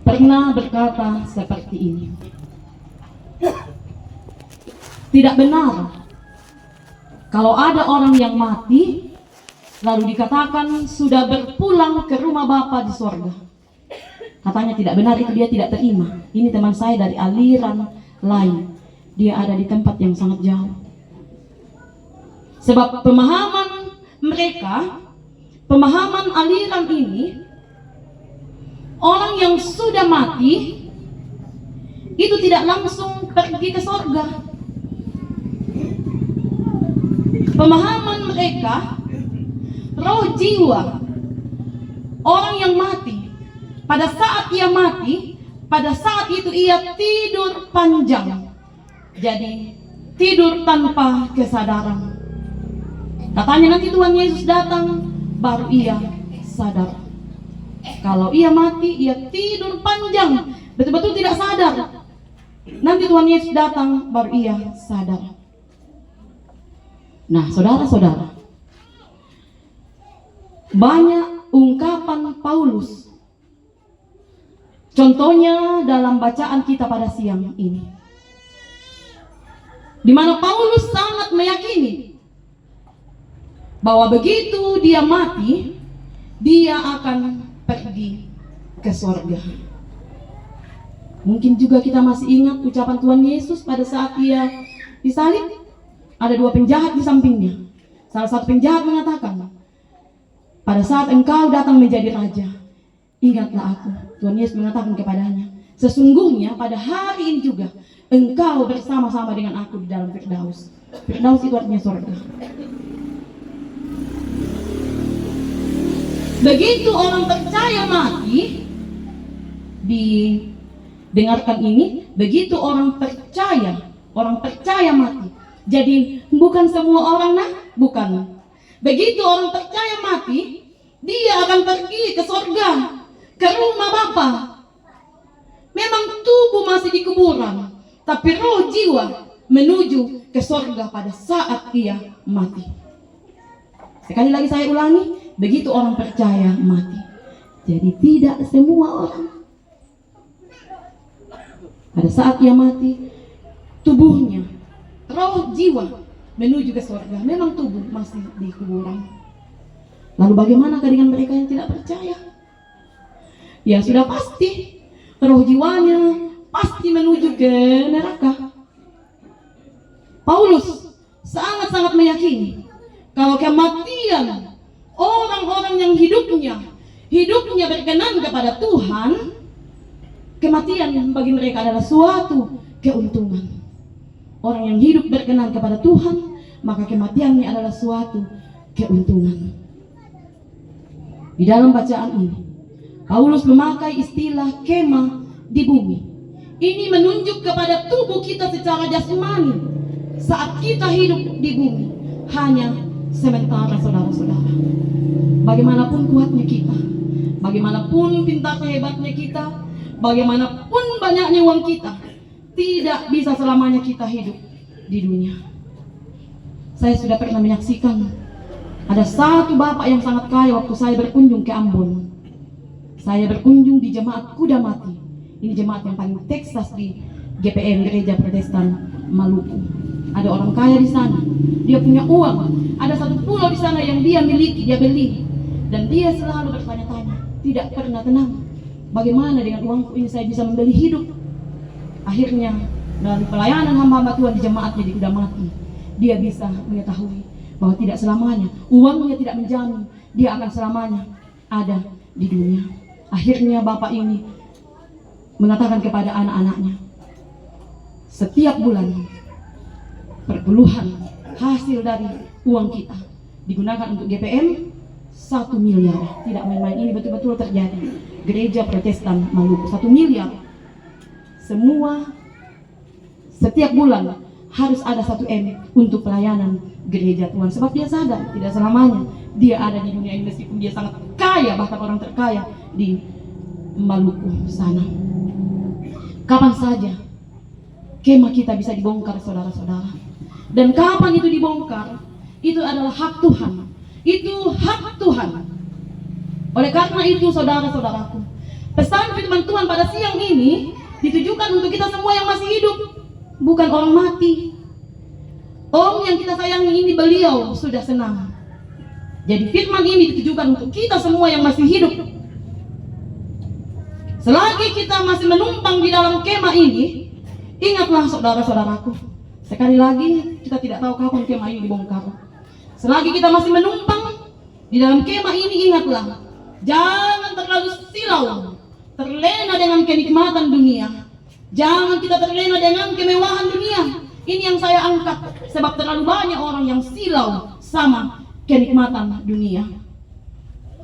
pernah berkata seperti ini. Tidak benar kalau ada orang yang mati lalu dikatakan sudah berpulang ke rumah Bapa di sorga. Katanya tidak benar, itu dia tidak terima. Ini teman saya dari aliran lain, dia ada di tempat yang sangat jauh. Sebab pemahaman mereka, pemahaman aliran ini, orang yang sudah mati itu tidak langsung pergi ke sorga. Pemahaman mereka, roh jiwa orang yang mati, pada saat ia mati, pada saat itu ia tidur panjang. Jadi tidur tanpa kesadaran. Katanya nanti Tuhan Yesus datang baru ia sadar. Kalau ia mati, ia tidur panjang, betul-betul tidak sadar. Nanti Tuhan Yesus datang baru ia sadar. Nah, saudara-saudara, banyak ungkapan Paulus. Contohnya dalam bacaan kita pada siang ini, di mana Paulus sangat meyakini bahwa begitu dia mati, dia akan pergi ke surga. Mungkin juga kita masih ingat ucapan Tuhan Yesus pada saat ia disalib. Ada dua penjahat di sampingnya. Salah satu penjahat mengatakan, pada saat engkau datang menjadi raja, ingatlah aku. Tuhan Yesus mengatakan kepadanya, sesungguhnya pada hari ini juga engkau bersama-sama dengan aku di dalam Firdaus. Firdaus itu artinya surga. Begitu orang percaya mati, didengarkan ini, begitu orang percaya mati. Jadi bukan semua orang, bukan. Begitu orang percaya mati, dia akan pergi ke surga, ke rumah Bapa. Memang tubuh masih di kuburan, tapi roh jiwa menuju ke surga pada saat ia mati. Sekali lagi saya ulangi, begitu orang percaya mati. Jadi tidak semua orang pada saat ia mati, tubuhnya, roh jiwa menuju ke surga. Memang tubuh masih di kuburan. Lalu bagaimana dengan mereka yang tidak percaya? Ya sudah pasti roh jiwanya pasti menuju ke neraka. Paulus sangat-sangat meyakini kalau kematian orang-orang yang hidupnya berkenan kepada Tuhan, kematian bagi mereka adalah suatu keuntungan. Orang yang hidup berkenan kepada Tuhan, maka kematiannya adalah suatu keuntungan. Di dalam bacaan ini, Paulus memakai istilah kemah di bumi. Ini menunjuk kepada tubuh kita secara jasmani saat kita hidup di bumi hanya sementara, saudara-saudara. Bagaimanapun kuatnya kita, bagaimanapun pintar hebatnya kita, bagaimanapun banyaknya uang kita, tidak bisa selamanya kita hidup di dunia. Saya sudah pernah menyaksikan ada satu bapak yang sangat kaya waktu saya berkunjung ke Ambon. Saya berkunjung di jemaat Kuda Mati. Ini jemaat yang paling Texas di GPM, Gereja Protestan Maluku. Ada orang kaya di sana. Dia punya uang. Ada satu pulau di sana yang dia miliki, dia beli. Dan dia selalu bertanya-tanya, tidak pernah tenang. Bagaimana dengan uangku ini saya bisa membeli hidup? Akhirnya dari pelayanan hamba-hamba Tuhan di jemaatnya di Kuda Mati, dia bisa mengetahui bahwa tidak selamanya uangnya tidak menjamin dia akan selamanya ada di dunia. Akhirnya bapak ini mengatakan kepada anak-anaknya, setiap bulan perpuluhan hasil dari uang kita digunakan untuk GPM 1 miliar. Tidak main-main, ini betul-betul terjadi. Gereja Protestan Maluku 1 miliar. Semua setiap bulan harus ada 1 M untuk pelayanan gereja Tuhan. Sebab dia sadar tidak selamanya dia ada di dunia ini, meskipun dia sangat kaya, bahkan orang terkaya di Maluku sana. Kapan saja kemah kita bisa dibongkar, saudara-saudara. Dan kapan itu dibongkar, itu adalah hak Tuhan. Itu hak Tuhan. Oleh karena itu, saudara-saudaraku, Pesan firman Tuhan pada siang ini ditujukan untuk kita semua yang masih hidup, bukan orang mati. Om yang kita sayangi ini, beliau sudah senang. Jadi firman ini ditujukan untuk kita semua yang masih hidup. Selagi kita masih menumpang di dalam kemah ini, ingatlah saudara-saudaraku, sekali lagi kita tidak tahu kapan kemah ini dibongkar. Selagi kita masih menumpang di dalam kemah ini, ingatlah, jangan terlalu silau, terlena dengan kenikmatan dunia. Jangan kita terlena dengan kemewahan dunia. Ini yang saya angkat, sebab terlalu banyak orang yang silau sama kenikmatan dunia.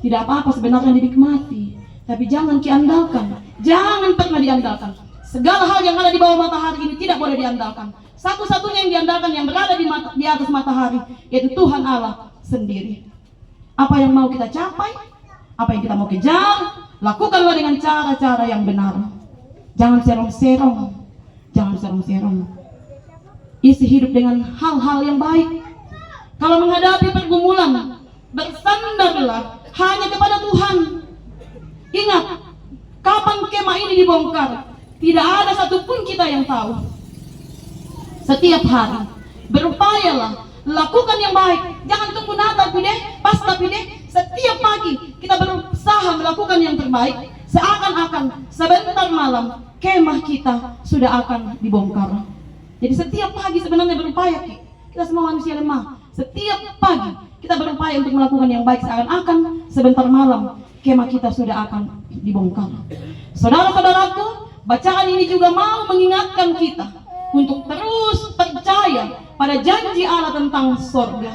Tidak apa-apa sebenarnya dinikmati, tapi jangan diandalkan. Jangan pernah diandalkan. Segala hal yang ada di bawah matahari ini tidak boleh diandalkan. Satu-satunya yang diandalkan yang berada di atas matahari, yaitu Tuhan Allah sendiri. Apa yang mau kita capai, apa yang kita mau kejar, lakukanlah dengan cara-cara yang benar. Jangan serong-serong. Jangan serong-serong. Isi hidup dengan hal-hal yang baik. Kalau menghadapi pergumulan, bersandarlah hanya kepada Tuhan. Ingat, kapan kemah ini dibongkar, tidak ada satupun kita yang tahu. Setiap hari berupayalah lakukan yang baik. Jangan tunggu Natal pideh, pasca pideh. Setiap pagi kita berusaha melakukan yang terbaik. Seakan-akan sebentar malam kemah kita sudah akan dibongkar. Jadi setiap pagi sebenarnya berupaya, kita semua manusia lemah. Setiap pagi kita berupaya untuk melakukan yang baik. Seakan-akan sebentar malam kemah kita sudah akan dibongkar. Saudara-saudaraku, bacaan ini juga mau mengingatkan kita untuk terus percaya pada janji Allah tentang sorga.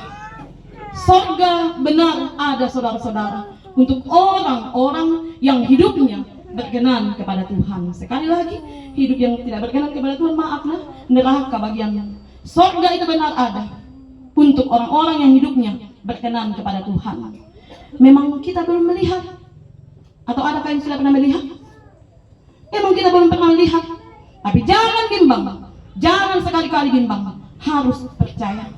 Sorga benar ada, saudara-saudara, untuk orang-orang yang hidupnya berkenan kepada Tuhan. Sekali lagi, hidup yang tidak berkenan kepada Tuhan, maaflah, neraka bagiannya. Sorga itu benar ada untuk orang-orang yang hidupnya berkenan kepada Tuhan. Memang kita belum melihat, atau adakah yang sudah pernah melihat? Memang kita belum pernah melihat, tapi jangan bimbang. Jangan sekali-kali bimbang, harus percaya.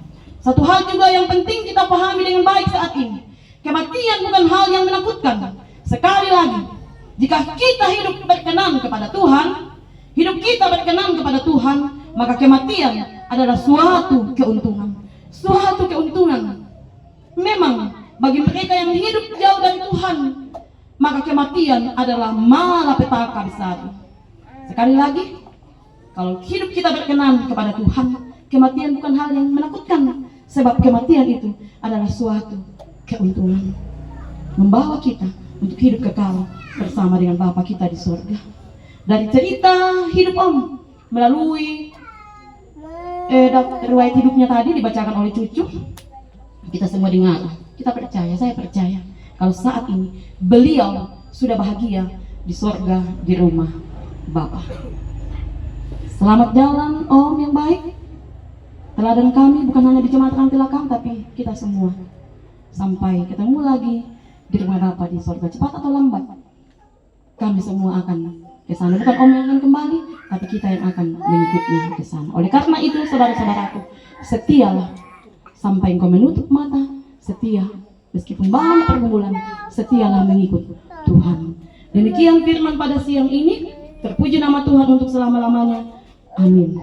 Satu hal juga yang penting kita pahami dengan baik saat ini, kematian bukan hal yang menakutkan. Sekali lagi, jika kita hidup berkenan kepada Tuhan, hidup kita berkenan kepada Tuhan, maka kematian adalah suatu keuntungan. Suatu keuntungan. Memang bagi mereka yang hidup jauh dari Tuhan, maka kematian adalah malapetaka besar. Sekali lagi, kalau hidup kita berkenan kepada Tuhan, kematian bukan hal yang menakutkan, sebab kematian itu adalah suatu keuntungan, membawa kita untuk hidup kekal bersama dengan Bapa kita di surga. Dari cerita hidup Om melalui riwayat hidupnya tadi dibacakan oleh cucu, kita semua dengar, kita percaya, saya percaya kalau saat ini beliau sudah bahagia di surga, di rumah Bapa. Selamat jalan Om yang baik. Teladan kami bukan hanya di Jemaat Rantilakang, tapi kita semua sampai ketemu lagi di rumah Bapa di surga. Cepat atau lambat kami semua akan ke sana. Bukan Om yang akan kembali, tapi kita yang akan mengikutnya ke sana. Oleh karena itu, saudara-saudaraku, setialah sampai engkau menutup mata. Setia meskipun banyak pergumulan, setialah mengikut Tuhan. Demikian firman pada siang ini. Terpuji nama Tuhan untuk selama-lamanya. Amin.